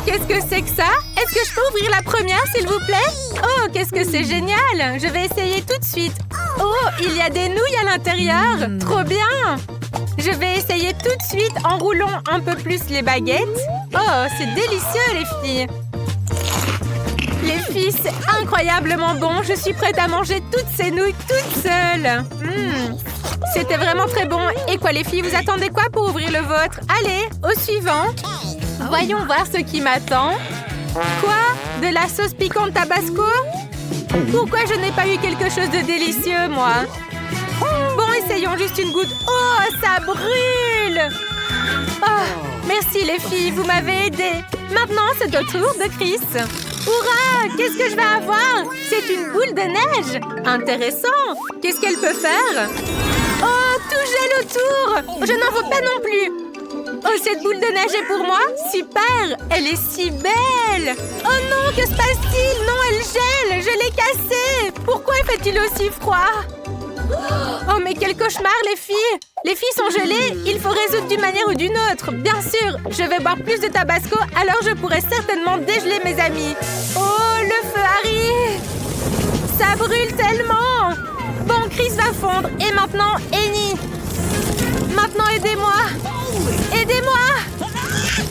Qu'est-ce que c'est que ça? Est-ce que je peux ouvrir la première, s'il vous plaît? Oh, qu'est-ce que c'est génial! Je vais essayer tout de suite. Oh, il y a des nouilles à l'intérieur. Trop bien! Je vais essayer tout de suite en roulant un peu plus les baguettes. Oh, c'est délicieux, les filles! Les filles, c'est incroyablement bon. Je suis prête à manger toutes ces nouilles toute seule. C'était vraiment très bon. Et quoi, les filles, vous attendez quoi pour ouvrir le vôtre? Allez, au suivant. Voyons voir ce qui m'attend. Quoi? De la sauce piquante tabasco? Pourquoi je n'ai pas eu quelque chose de délicieux, moi? Bon, essayons juste une goutte. Oh, ça brûle! Oh, merci les filles, vous m'avez aidé. Maintenant, c'est au tour de Chris. Hurrah! Qu'est-ce que je vais avoir? C'est une boule de neige. Intéressant. Qu'est-ce qu'elle peut faire? Oh, tout gèle autour. Je n'en veux pas non plus. Oh, cette boule de neige est pour moi? Super! Elle est si belle! Oh non, que se passe-t-il? Non, elle gèle! Je l'ai cassée! Pourquoi fait-il aussi froid? Oh, mais quel cauchemar, les filles! Les filles sont gelées, il faut résoudre d'une manière ou d'une autre. Bien sûr, je vais boire plus de tabasco, alors je pourrai certainement dégeler mes amis. Oh, le feu arrive! Ça brûle tellement! Bon, Chris va fondre. Et maintenant, Annie. Maintenant, aidez-moi! Aidez-moi!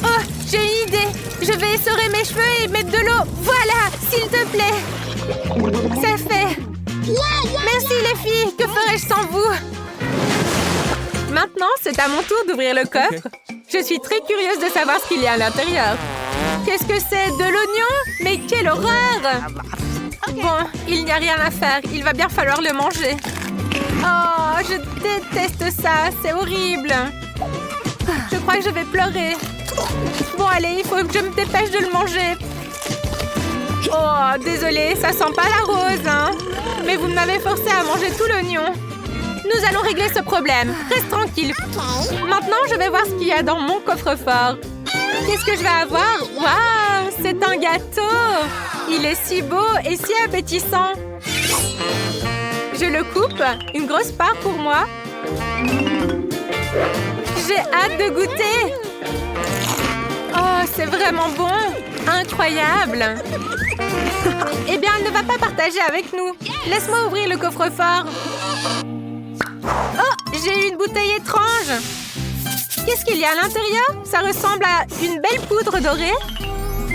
Oh, j'ai une idée. Je vais essorer mes cheveux et mettre de l'eau. Voilà, s'il te plaît. C'est fait. Merci les filles. Que ferais-je sans vous? Maintenant, c'est à mon tour d'ouvrir le coffre. Je suis très curieuse de savoir ce qu'il y a à l'intérieur. Qu'est-ce que c'est? De l'oignon? Mais quelle horreur! Bon, il n'y a rien à faire. Il va bien falloir le manger. Oh, je déteste ça. C'est horrible. Je crois que je vais pleurer. Bon, allez, il faut que je me dépêche de le manger. Oh, désolée, ça sent pas la rose, hein. Mais vous m'avez forcé à manger tout l'oignon. Nous allons régler ce problème. Reste tranquille. Maintenant, je vais voir ce qu'il y a dans mon coffre-fort. Qu'est-ce que je vais avoir? Waouh, c'est un gâteau. Il est si beau et si appétissant. Je le coupe. Une grosse part pour moi. J'ai hâte de goûter. Oh, c'est vraiment bon. Incroyable. Eh bien, elle ne va pas partager avec nous. Laisse-moi ouvrir le coffre-fort. Oh, j'ai eu une bouteille étrange. Qu'est-ce qu'il y a à l'intérieur? Ça ressemble à une belle poudre dorée.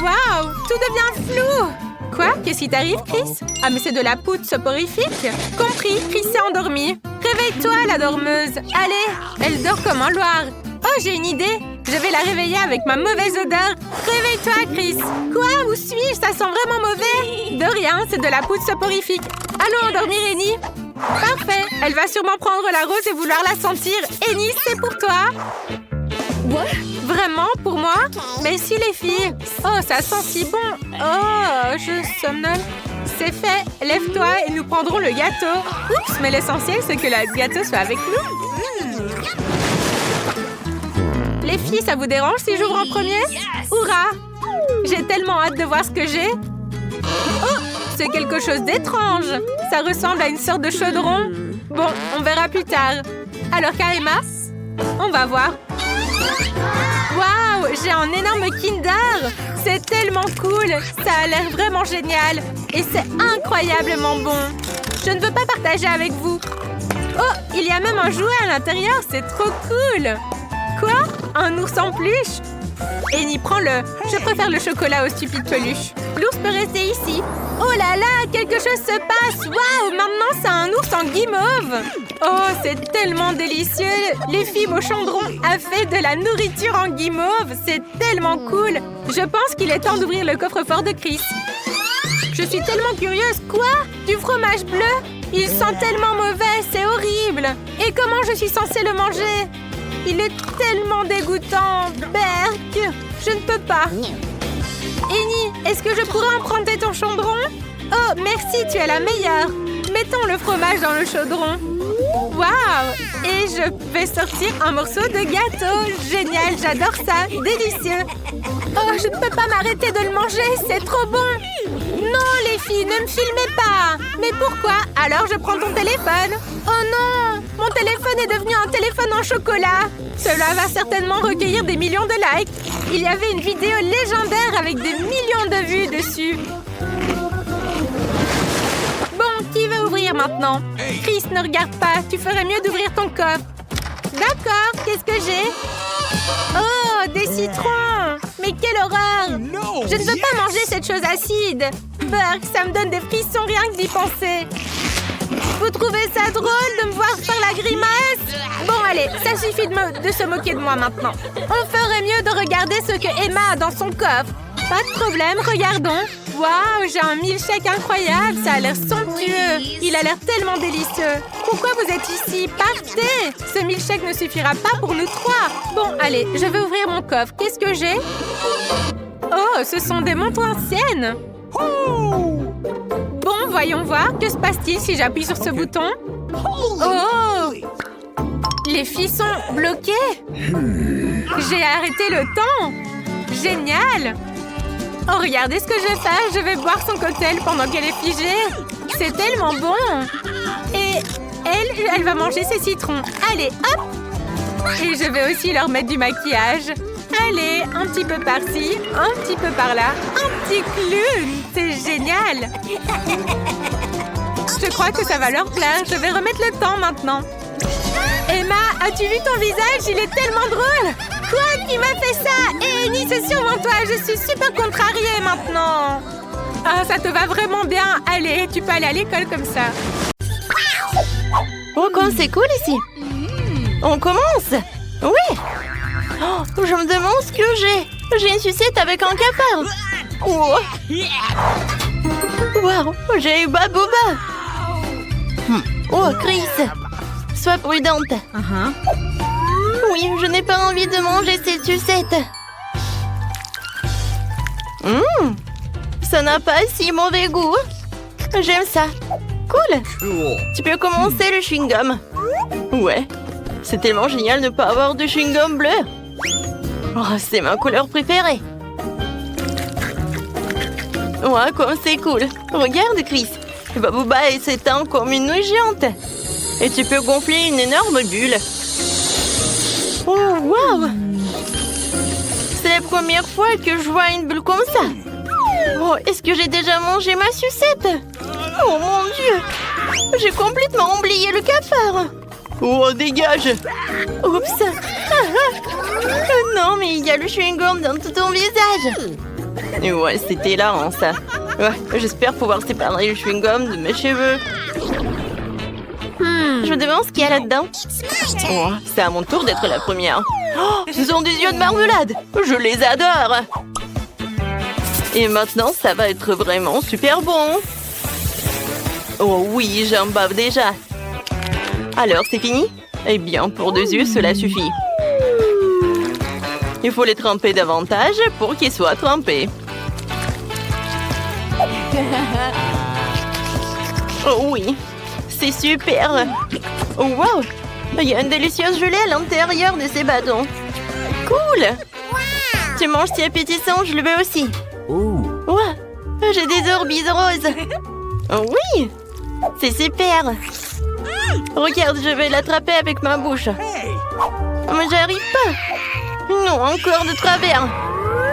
Waouh, tout devient flou. Quoi? Qu'est-ce qui t'arrive, Chris? Ah, mais c'est de la poudre soporifique. Compris, Chris s'est endormie. Réveille-toi, la dormeuse. Allez, elle dort comme un loir. Oh, j'ai une idée. Je vais la réveiller avec ma mauvaise odeur. Réveille-toi, Chris. Quoi? Où suis-je? Ça sent vraiment mauvais. De rien, c'est de la poudre soporifique. Allons endormir, Annie. Parfait. Elle va sûrement prendre la rose et vouloir la sentir. Annie, c'est pour toi. Vraiment, pour moi? Mais si, les filles. Oh, ça sent si bon. Oh, je somnole. C'est fait. Lève-toi et nous prendrons le gâteau. Oups, mais l'essentiel, c'est que le gâteau soit avec nous. Les filles, ça vous dérange si j'ouvre en premier? Hurrah! J'ai tellement hâte de voir ce que j'ai. Oh, c'est quelque chose d'étrange. Ça ressemble à une sorte de chaudron. Bon, on verra plus tard. Alors, Karima, on va voir. Waouh, j'ai un énorme Kinder. C'est tellement cool. Ça a l'air vraiment génial. Et c'est incroyablement bon. Je ne veux pas partager avec vous. Oh, il y a même un jouet à l'intérieur. C'est trop cool. Quoi? Un ours en peluche? Annie, prends-le. Je préfère le chocolat aux stupides peluches. L'ours peut rester ici. Oh là là, quelque chose se passe. Waouh, maintenant c'est un ours en guimauve. Oh, c'est tellement délicieux. Les filles au chaudron a fait de la nourriture en guimauve. C'est tellement cool. Je pense qu'il est temps d'ouvrir le coffre-fort de Chris. Je suis tellement curieuse. Quoi? Du fromage bleu? Il sent tellement mauvais, c'est horrible. Et comment je suis censée le manger? Il est tellement dégoûtant. Berk, je ne peux pas. Annie, est-ce que je pourrais emprunter ton chaudron? Oh, merci, tu es la meilleure. Mettons le fromage dans le chaudron. Waouh! Et je vais sortir un morceau de gâteau. Génial, j'adore ça. Délicieux. Oh, je ne peux pas m'arrêter de le manger. C'est trop bon. Non, les filles, ne me filmez pas. Mais pourquoi? Alors, je prends ton téléphone. Oh non! Mon téléphone est devenu un téléphone en chocolat. Cela va certainement recueillir des millions de likes. Il y avait une vidéo légendaire avec des millions de vues dessus. Bon, qui va ouvrir maintenant? Chris, ne regarde pas. Tu ferais mieux d'ouvrir ton coffre. D'accord, qu'est-ce que j'ai? Oh, des citrons! Mais quelle horreur! Je ne veux pas manger cette chose acide. Burk, ça me donne des frissons rien que d'y penser. Vous trouvez ça drôle de me voir faire la grimace? Bon, allez, ça suffit de se moquer de moi maintenant. On ferait mieux de regarder ce que Emma a dans son coffre. Pas de problème, regardons. Waouh, j'ai un milkshake incroyable, ça a l'air somptueux. Il a l'air tellement délicieux. Pourquoi vous êtes ici? Partez! Ce milkshake ne suffira pas pour nous trois. Bon, allez, je vais ouvrir mon coffre. Qu'est-ce que j'ai? Oh, ce sont des montres anciennes. Bon, voyons voir. Que se passe-t-il si j'appuie sur ce bouton? Oh! Les filles sont bloquées. J'ai arrêté le temps. Génial! Oh, regardez ce que je vais faire. Je vais boire son cocktail pendant qu'elle est figée. C'est tellement bon. Et elle va manger ses citrons. Allez, hop! Et je vais aussi leur mettre du maquillage. Allez, un petit peu par-ci, un petit peu par-là. Un petit clown! C'est génial! Je crois que ça va leur plaire. Je vais remettre le temps maintenant. Emma, as-tu vu ton visage? Il est tellement drôle! Quoi? Qui m'a fait ça? Et Annie, c'est sûrement toi. Je suis super contrariée maintenant. Ah, ça te va vraiment bien. Allez, tu peux aller à l'école comme ça. Oh, comme c'est cool ici. On commence. Oui. Oh, je me demande ce que j'ai. J'ai une sucette avec un cafard. Oh. Wow, j'ai eu Babouba. Oh, Chris, sois prudente. Oui, je n'ai pas envie de manger cette sucette. Ça n'a pas si mauvais goût. J'aime ça. Cool. Tu peux commencer le chewing-gum. Ouais. C'est tellement génial de ne pas avoir de chewing-gum bleu. Oh, c'est ma couleur préférée. Ouais, comme c'est cool. Regarde, Chris. Babouba s'étend comme une nouille géante. Et tu peux gonfler une énorme bulle. Oh, wow! C'est la première fois que je vois une bulle comme ça. Oh, est-ce que j'ai déjà mangé ma sucette? Oh mon Dieu! J'ai complètement oublié le cafard. Oh, dégage! Oups! Non, mais il y a le chewing-gum dans tout ton visage. Ouais, c'était hilarant, ça. Ouais, j'espère pouvoir séparer le chewing-gum de mes cheveux. Je me demande ce qu'il y a là-dedans. Oh, c'est à mon tour d'être la première. Oh, ils ont des yeux de marmelade. Je les adore. Et maintenant, ça va être vraiment super bon. Oh oui, j'en bave déjà. Alors, c'est fini? Eh bien, pour 2 yeux, cela suffit. Il faut les tremper davantage pour qu'ils soient trempés. Oh oui, c'est super. Oh wow, il y a une délicieuse gelée à l'intérieur de ces bâtons. Cool. Tu manges si appétissant, je le veux aussi. Ouais, j'ai des orbis roses. Oh oui, c'est super. Regarde, je vais l'attraper avec ma bouche. Mais j'arrive pas. Non, encore de travers.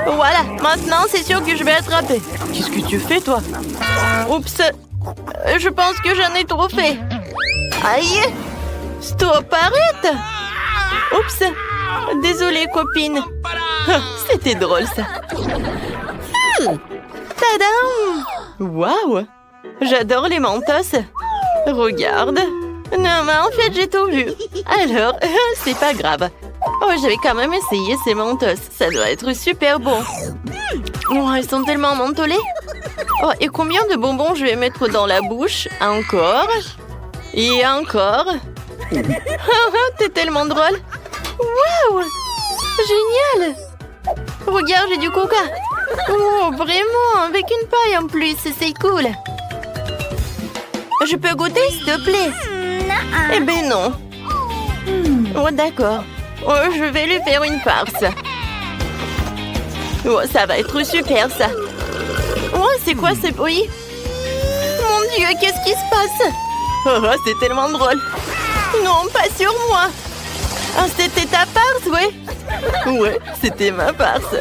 Voilà, maintenant c'est sûr que je vais attraper. Qu'est-ce que tu fais, toi? Oups, je pense que j'en ai trop fait. Aïe! Stop, arrête! Oups! Désolée, copine. C'était drôle, ça. Tadam! Waouh! J'adore les mentos. Regarde. Non, mais en fait, j'ai tout vu. Alors, c'est pas grave. Oh, j'avais quand même essayé ces mentos. Ça doit être super bon. Oh, ils sont tellement mentholés. Oh, et combien de bonbons je vais mettre dans la bouche? Encore. Et encore. T'es tellement drôle. Waouh! Génial! Regarde, j'ai du coca. Oh, vraiment? Avec une paille en plus. C'est cool. Je peux goûter, s'il te plaît? Eh ben non. Oh, d'accord. Oh, je vais lui faire une farce. Oh, ça va être super, ça. Oh, c'est quoi ce bruit? Mon Dieu, qu'est-ce qui se passe? Oh, c'est tellement drôle. Non, pas sur moi. Ah, c'était ta farce, ouais. Ouais, c'était ma farce.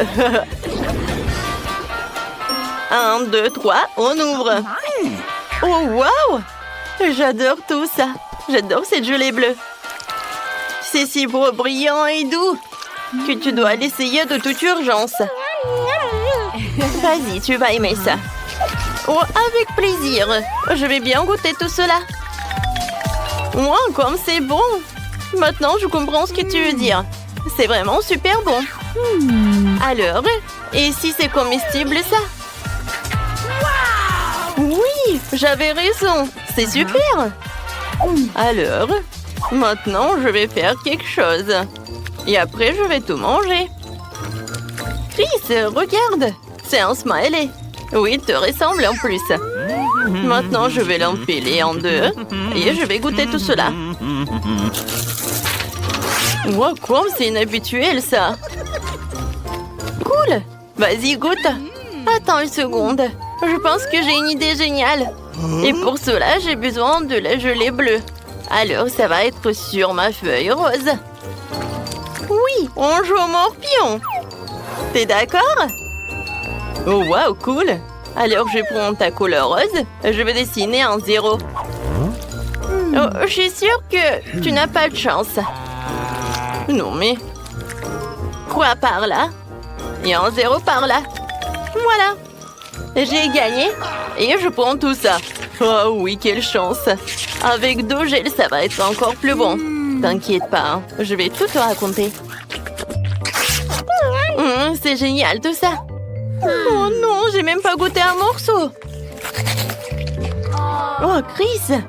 1, 2, 3, on ouvre. Oh, waouh! J'adore tout ça. J'adore cette gelée bleue. C'est si beau, brillant et doux que tu dois l'essayer de toute urgence. Vas-y, tu vas aimer ça. Oh, avec plaisir. Je vais bien goûter tout cela. Oh, comme c'est bon. Maintenant, je comprends ce que tu veux dire. C'est vraiment super bon. Alors, et si c'est comestible, ça? Oui, j'avais raison. C'est super. Alors, maintenant, je vais faire quelque chose. Et après, je vais tout manger. Chris, regarde. C'est un smiley. Oui, il te ressemble en plus. Maintenant, je vais l'empiler en deux. Et je vais goûter tout cela. Wow, comme c'est inhabituel, ça. Cool. Vas-y, goûte. Attends une seconde. Je pense que j'ai une idée géniale. Et pour cela, j'ai besoin de la gelée bleue. Alors, ça va être sur ma feuille rose. Oui, on joue au morpion. T'es d'accord? Oh, wow, cool. Alors, je prends ta couleur rose. Je vais dessiner un 0. Oh, je suis sûre que tu n'as pas de chance. Non, mais... Quoi par là? Et un 0 par là. Voilà. J'ai gagné. Et je prends tout ça. Oh oui, quelle chance. Avec 2 gels, ça va être encore plus bon. T'inquiète pas, hein. Je vais tout te raconter. C'est génial tout ça. Oh non, j'ai même pas goûté un morceau. Oh, Chris.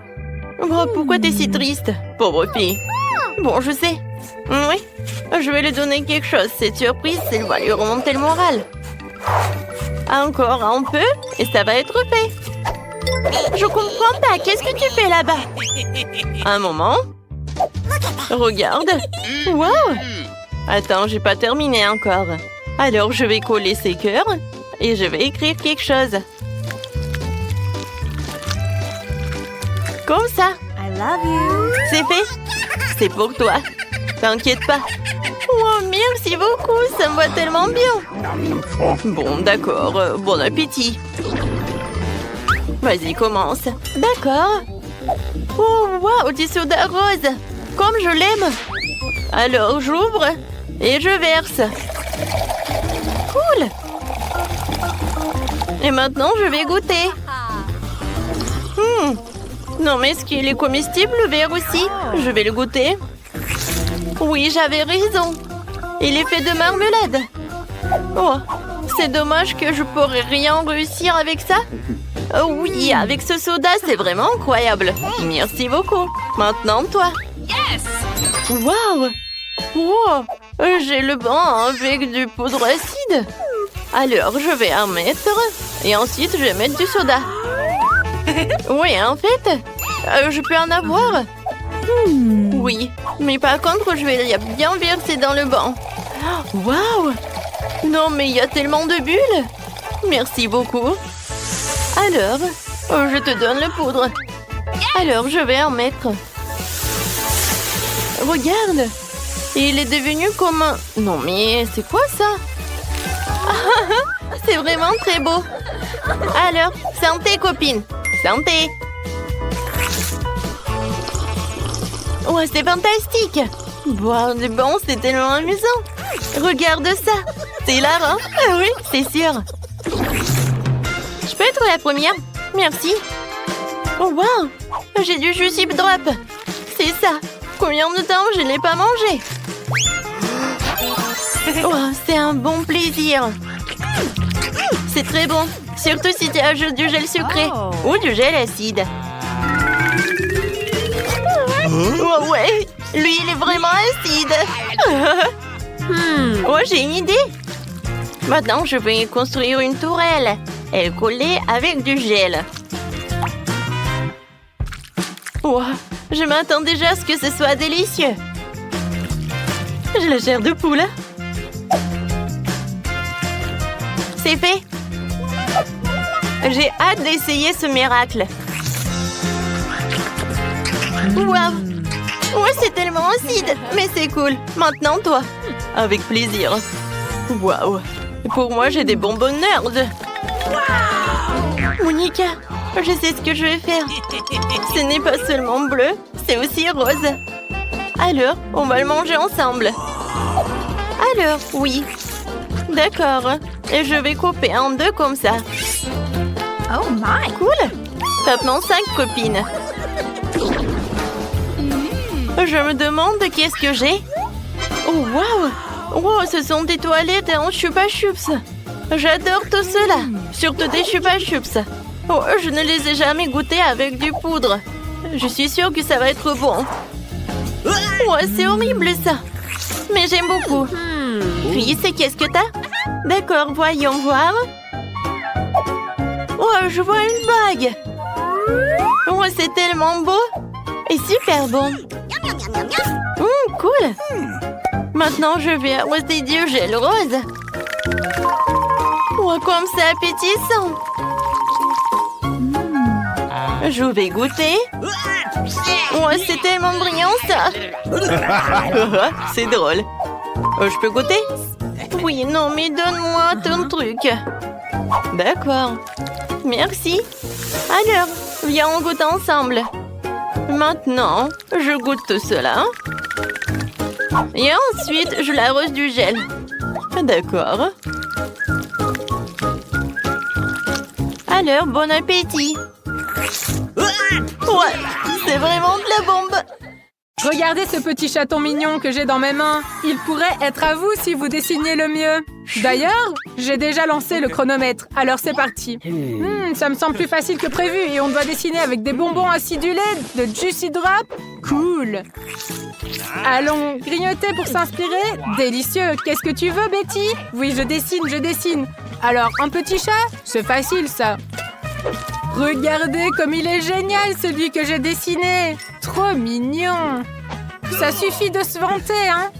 Oh, pourquoi t'es si triste? Pauvre fille. Bon, je sais. Oui, je vais lui donner quelque chose. Cette surprise, elle va lui remonter le moral. Encore un peu, et ça va être fait. Je comprends pas. Qu'est-ce que tu fais là-bas? Un moment. Regarde. Wow. Attends, j'ai pas terminé encore. Alors, je vais coller ces cœurs et je vais écrire quelque chose. Comme ça. I love you. C'est fait. C'est pour toi. T'inquiète pas. Oh, merci beaucoup. Ça me va tellement bien. Bon, d'accord. Bon appétit. Vas-y, commence. D'accord. Oh, wow, du soda rose. Comme je l'aime. Alors, j'ouvre et je verse. Cool. Et maintenant, je vais goûter. Non, mais est-ce qu'il est comestible, le verre aussi? Je vais le goûter. Oui, j'avais raison. Il est fait de marmelade. Oh, c'est dommage que je pourrais rien réussir avec ça. Oh oui, avec ce soda, c'est vraiment incroyable. Merci beaucoup. Maintenant, toi. Yes. Waouh! Wow! J'ai le banc avec du poudre acide. Alors, je vais en mettre. Et ensuite, je vais mettre du soda. Oui, en fait, je peux en avoir. Oui, mais par contre, je vais bien verser dans le banc. Waouh! Non, mais il y a tellement de bulles. Merci beaucoup. Alors, je te donne le poudre. Alors, je vais en mettre. Regarde! Il est devenu comme un... Non, mais c'est quoi ça? C'est vraiment très beau. Alors, santé, copine. Santé. Oh, c'est fantastique. Boire du bon, c'est tellement amusant. Regarde ça. C'est hilarant. Ah oui, c'est sûr. Je peux être la première? Merci. Oh, wow. J'ai du jus Zip Drop. C'est ça. Combien de temps je ne l'ai pas mangé? Oh, c'est un bon plaisir. C'est très bon. Surtout si tu ajoutes du gel sucré ou du gel acide. Oh ouais, lui il est vraiment acide. Oh, j'ai une idée. Maintenant, je vais construire une tourelle. Elle collée avec du gel. Oh, je m'attends déjà à ce que ce soit délicieux. J'ai la chair de poule. C'est fait. J'ai hâte d'essayer ce miracle. Waouh! Ouais, c'est tellement acide. Mais c'est cool. Maintenant, toi. Avec plaisir. Waouh. Pour moi, j'ai des bonbons nerds. Monica, je sais ce que je vais faire. Ce n'est pas seulement bleu, c'est aussi rose. Alors, on va le manger ensemble. Alors, oui. D'accord. Et je vais couper en deux comme ça. Oh my! Cool. Top mon sac, copine. Je me demande qu'est-ce que j'ai. Oh, waouh! Wow, ce sont des toilettes en chupa chups. J'adore tout cela. Surtout des chupa chups. Oh, je ne les ai jamais goûtés avec du poudre. Je suis sûre que ça va être bon. Ouais, c'est horrible ça. Mais j'aime beaucoup. Puis, c'est qu'est-ce que t'as? D'accord, voyons voir. Oh, je vois une bague. Oh, c'est tellement beau. Et super bon. Cool. Maintenant, je vais arroser du gel rose. Oh, comme c'est appétissant. Je vais goûter. Oh, c'est tellement brillant ça. C'est drôle. Oh, je peux goûter? Oui, non, mais donne-moi ton truc. D'accord. Merci. Alors, viens, on goûte ensemble. Maintenant, je goûte tout cela. Et ensuite, je l'arrose du gel. D'accord. Alors, bon appétit. Ouais, c'est vraiment de la bombe. Regardez ce petit chaton mignon que j'ai dans mes mains. Il pourrait être à vous si vous dessiniez le mieux. D'ailleurs, j'ai déjà lancé le chronomètre. Alors c'est parti. Ça me semble plus facile que prévu et on doit dessiner avec des bonbons acidulés de Juicy Drop. Cool. Allons grignoter pour s'inspirer. Délicieux. Qu'est-ce que tu veux, Betty? Oui, je dessine. Alors, un petit chat? C'est facile, ça. Regardez comme il est génial, celui que j'ai dessiné. Trop mignon. Ça suffit de se vanter, hein?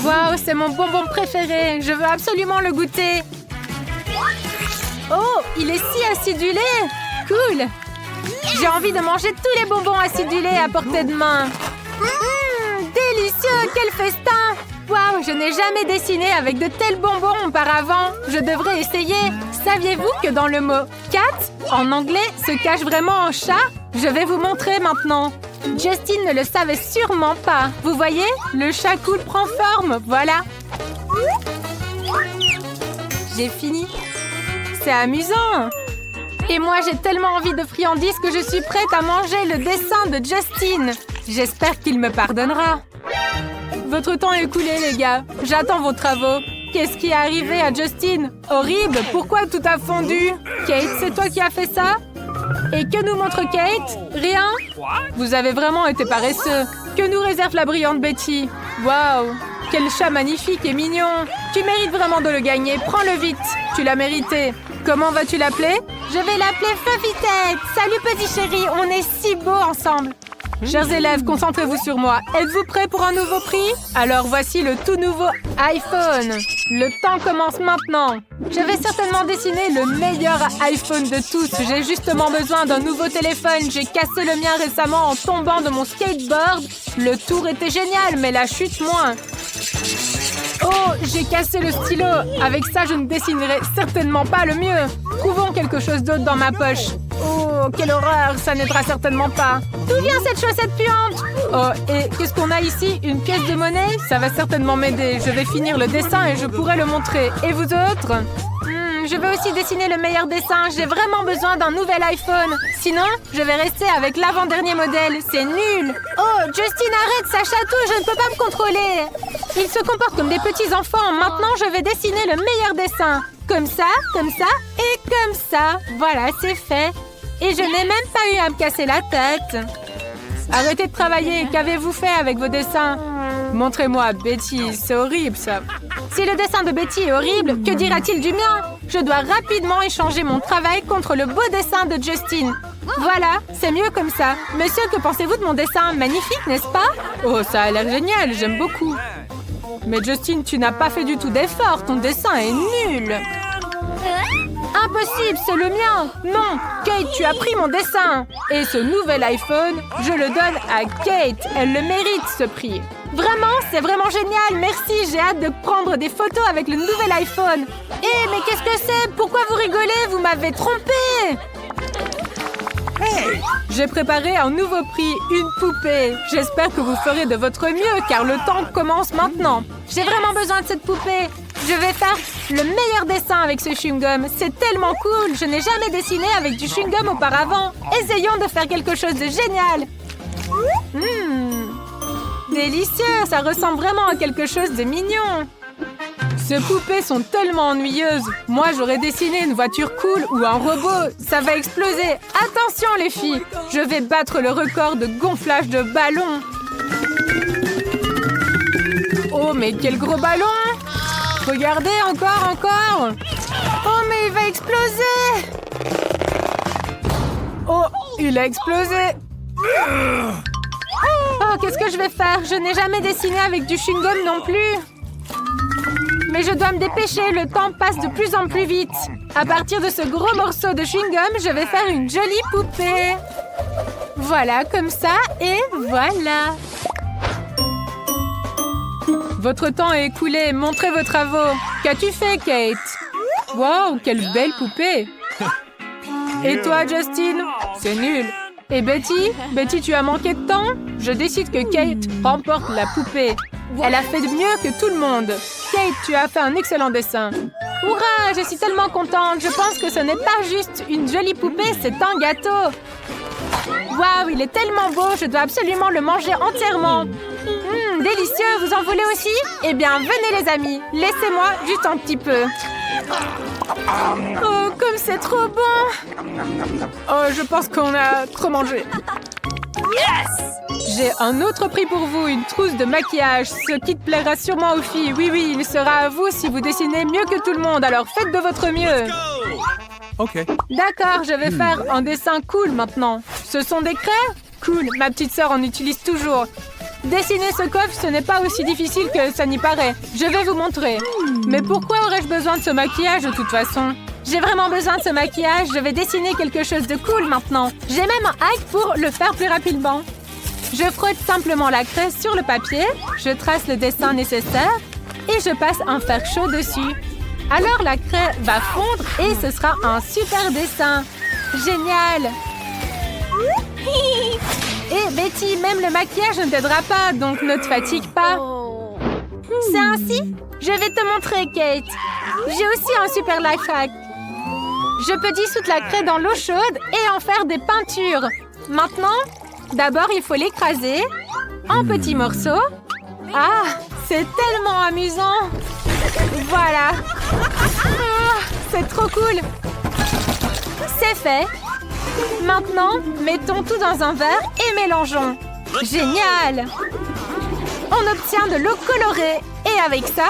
Waouh, c'est mon bonbon préféré. Je veux absolument le goûter. Oh, il est si acidulé. Cool. J'ai envie de manger tous les bonbons acidulés à portée de main. Délicieux, quel festin! Waouh, je n'ai jamais dessiné avec de tels bonbons auparavant. Je devrais essayer. Saviez-vous que dans le mot « cat », en anglais, se cache vraiment un chat? Je vais vous montrer maintenant. Justin ne le savait sûrement pas. Vous voyez? Le chat cool prend forme. Voilà. J'ai fini. C'est amusant. Et moi, j'ai tellement envie de friandises que je suis prête à manger le dessin de Justin. J'espère qu'il me pardonnera. Votre temps est écoulé, les gars. J'attends vos travaux. Qu'est-ce qui est arrivé à Justin? Horrible. Pourquoi tout a fondu? Kate, c'est toi qui as fait ça? Et que nous montre Kate? Rien? Vous avez vraiment été paresseux. Que nous réserve la brillante Betty? Waouh! Quel chat magnifique et mignon! Tu mérites vraiment de le gagner. Prends-le vite. Tu l'as mérité. Comment vas-tu l'appeler? Je vais l'appeler Fluffy Tête. Salut, petit chéri. On est si beaux ensemble. Chers élèves, concentrez-vous sur moi. Êtes-vous prêts pour un nouveau prix? Alors voici le tout nouveau iPhone. Le temps commence maintenant. Je vais certainement dessiner le meilleur iPhone de tous. J'ai justement besoin d'un nouveau téléphone. J'ai cassé le mien récemment en tombant de mon skateboard. Le tour était génial, mais la chute moins. Oh, j'ai cassé le stylo. Avec ça, je ne dessinerai certainement pas le mieux. Trouvons quelque chose d'autre dans ma poche. Oh, quelle horreur, ça n'aidera certainement pas. D'où vient cette chaussette puante? Oh, et qu'est-ce qu'on a ici? Une pièce de monnaie? Ça va certainement m'aider. Je vais finir le dessin et je pourrai le montrer. Et vous autres? Je veux aussi dessiner le meilleur dessin. J'ai vraiment besoin d'un nouvel iPhone. Sinon, je vais rester avec l'avant-dernier modèle. C'est nul. Oh, Justin, arrête, ça chatouille. Je ne peux pas me contrôler. Ils se comportent comme des petits enfants. Maintenant, je vais dessiner le meilleur dessin. Comme ça et comme ça. Voilà, c'est fait. Et je n'ai même pas eu à me casser la tête. Arrêtez de travailler. Qu'avez-vous fait avec vos dessins? Montrez-moi, Betty. C'est horrible, ça. Si le dessin de Betty est horrible, que dira-t-il du mien? Je dois rapidement échanger mon travail contre le beau dessin de Justin. Voilà, c'est mieux comme ça. Monsieur, que pensez-vous de mon dessin? Magnifique, n'est-ce pas? Oh, ça a l'air génial. J'aime beaucoup. Mais Justin, tu n'as pas fait du tout d'effort. Ton dessin est nul. Impossible, c'est le mien. Non, Kate, tu as pris mon dessin. Et ce nouvel iPhone, je le donne à Kate. Elle le mérite, ce prix. Vraiment, c'est vraiment génial. Merci, j'ai hâte de prendre des photos avec le nouvel iPhone. Eh, mais qu'est-ce que c'est? Pourquoi vous rigolez? Vous m'avez trompé. Hey! J'ai préparé un nouveau prix, une poupée. J'espère que vous ferez de votre mieux, car le temps commence maintenant. J'ai vraiment besoin de cette poupée. Je vais faire le meilleur dessin avec ce chewing-gum. C'est tellement cool. Je n'ai jamais dessiné avec du chewing-gum auparavant. Essayons de faire quelque chose de génial. Délicieux. Ça ressemble vraiment à quelque chose de mignon. Ces poupées sont tellement ennuyeuses. Moi, j'aurais dessiné une voiture cool ou un robot. Ça va exploser. Attention, les filles. Je vais battre le record de gonflage de ballon. Oh, mais quel gros ballon! Regardez, encore. Oh, mais il va exploser! Oh, il a explosé! Oh, qu'est-ce que je vais faire? Je n'ai jamais dessiné avec du chewing-gum non plus. Mais je dois me dépêcher, le temps passe de plus en plus vite. À partir de ce gros morceau de chewing-gum, je vais faire une jolie poupée. Voilà, comme ça, et voilà. Votre temps est écoulé, montrez vos travaux. Qu'as-tu fait, Kate? Wow, quelle belle poupée. Et toi, Justin? C'est nul. Et Betty? Betty, tu as manqué de temps? Je décide que Kate remporte la poupée. Elle a fait mieux que tout le monde. Kate, tu as fait un excellent dessin. Hurrah, je suis tellement contente. Je pense que ce n'est pas juste une jolie poupée, c'est un gâteau. Waouh, il est tellement beau, je dois absolument le manger entièrement. Délicieux, vous en voulez aussi? Eh bien, venez les amis, laissez-moi juste un petit peu. Oh, comme c'est trop bon. Oh, je pense qu'on a trop mangé. J'ai un autre prix pour vous, une trousse de maquillage. Ce kit plaira sûrement aux filles. Oui, il sera à vous si vous dessinez mieux que tout le monde. Alors faites de votre mieux. Ok. D'accord, je vais faire un dessin cool maintenant. Ce sont des craies? Cool, ma petite sœur en utilise toujours. Dessiner ce coffre, ce n'est pas aussi difficile que ça n'y paraît. Je vais vous montrer. Mais pourquoi aurais-je besoin de ce maquillage de toute façon? J'ai vraiment besoin de ce maquillage. Je vais dessiner quelque chose de cool maintenant. J'ai même un hack pour le faire plus rapidement. Je frotte simplement la craie sur le papier. Je trace le dessin nécessaire. Et je passe un fer chaud dessus. Alors la craie va fondre et ce sera un super dessin. Génial! Et Betty, même le maquillage ne t'aidera pas, donc ne te fatigue pas. C'est ainsi? Je vais te montrer, Kate. J'ai aussi un super life hack. Je peux dissoudre la craie dans l'eau chaude et en faire des peintures. Maintenant, d'abord, il faut l'écraser en petits morceaux. Ah, c'est tellement amusant. Voilà. Oh, c'est trop cool. C'est fait. Maintenant, mettons tout dans un verre et mélangeons. Génial! On obtient de l'eau colorée. Et avec ça,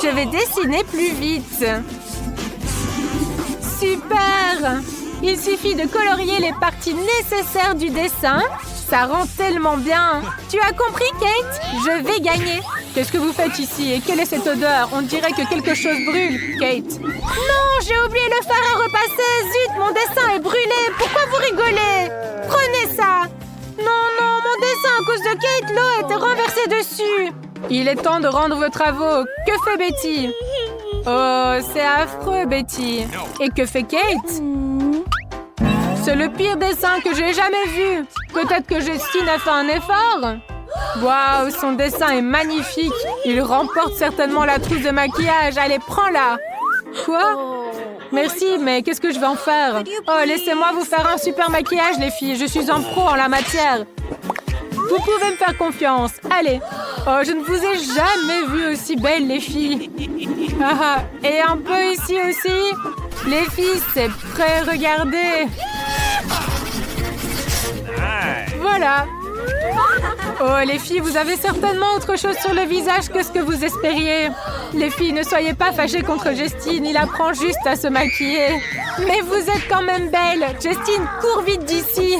je vais dessiner plus vite. Super! Il suffit de colorier les parties nécessaires du dessin. Ça rend tellement bien. Tu as compris, Kate? Je vais gagner. Qu'est-ce que vous faites ici? Et quelle est cette odeur? On dirait que quelque chose brûle, Kate. Non, j'ai oublié le fer à repasser. Zut, mon dessin est brûlé. Pourquoi vous rigolez? Prenez ça. Non, mon dessin, à cause de Kate, l'eau a été renversée dessus. Il est temps de rendre vos travaux. Que fait Betty? Oh, c'est affreux, Betty. Et que fait Kate? C'est le pire dessin que j'ai jamais vu. Peut-être que Justine a fait un effort. Waouh, son dessin est magnifique. Il remporte certainement la trousse de maquillage. Allez, prends-la. Quoi? Merci, mais qu'est-ce que je vais en faire? Oh, laissez-moi vous faire un super maquillage, les filles. Je suis un pro en la matière. Vous pouvez me faire confiance. Allez. Oh, je ne vous ai jamais vu aussi belles, les filles. Et un peu ici aussi. Les filles, c'est prêt, regardez. Voilà. Oh, les filles, vous avez certainement autre chose sur le visage que ce que vous espériez. Les filles, ne soyez pas fâchées contre Justine. Il apprend juste à se maquiller. Mais vous êtes quand même belle. Justine, cours vite d'ici.